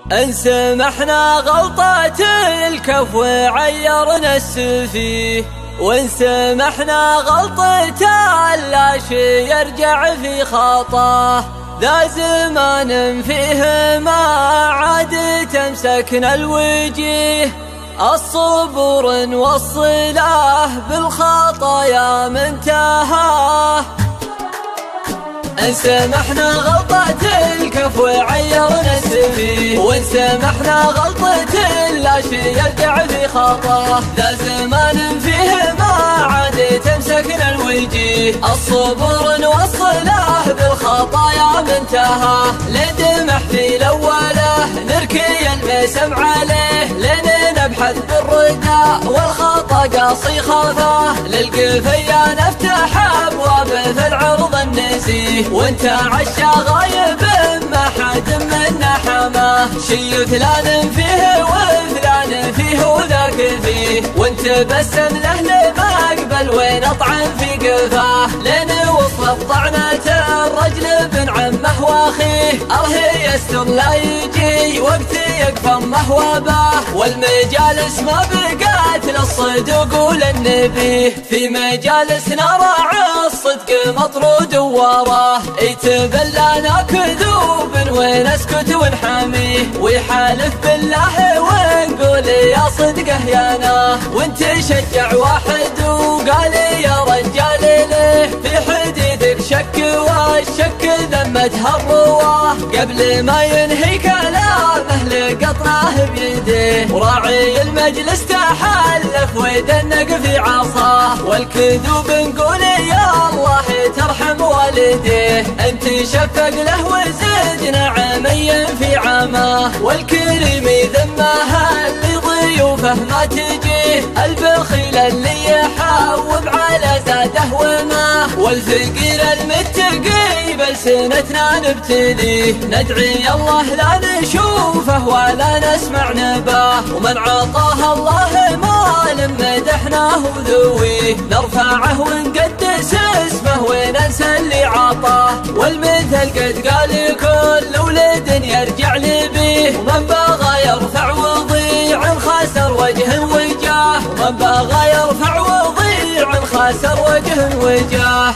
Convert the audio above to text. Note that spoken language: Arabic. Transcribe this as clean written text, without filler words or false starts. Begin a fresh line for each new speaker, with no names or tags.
إن سمحنا غلطة الكفو عيرنا السفيه، وإن سمحنا غلطة لا شي يرجع في خطاه. ذا زمان فيه ما عاد تمسكنا الوجيه، الصبر والصلاه بالخطايا منتهاه. إن سمحنا غلطة الكفو عيرنا السفيه، وإن سمحنا غلطة لا شي يرجع في خطاه. ذا زمان فيه ما عاد تمسكنا الوجيه، الصبر والصلاه بالخطايا منتهاه. لندمح في الأوله نركي المسم عليه، لين نبحث بالردى والخطا قاصي خافاه. للقفيا نفتح أبواب في العرض النزيه، وانت عشا غايب ما حد منا حماه. شي فلان فيه وفلان فيه وذاك فيه، وانت بسم له لمقبل وين اطعن في قفاه. لين وصلت طعنة الرجل بن عمه واخيه، ارهي يستر لا يجي وقت يقفى امه واباه. والمجالس ما بقات للصدق وللنبيه، في مجالسنا راعي الصدق مطرود وراه. يتبلانا كذوب ونسكت ونحاميه، ويحالف بالله ونقول يا صدقه يانا. وانت شجع واحد وقال يا رجال ليه، في حديثك شك والشك ذمتها الرواه. قبل ما ينهي كلامه لقطناه بيديه، وراعي المجلس تحلف ودنق في عصاه. والكذوب نقول يا الله ترحم والديه، انت شفق له وزد نعميا في عاماه. والكريم ذمها اللي ضيوفه ما تجيه، البخيل اللي يحوب على زاده وماه. والفقير المتقي بلسنتنا نبتليه، ندعي الله لا نشوفه ولا نسمع نباه. ومن عطاه الله مال مدحناه وذويه، نرفعه ونقدس اسمه وننسى اللي عطاه. والمثل قد قال كل ولد يرجع لبيه، ومن بغى يرفع وضيع خاسر وجه وجاه. ومن بغى يرفع وضيع خاسر وجه وجاه.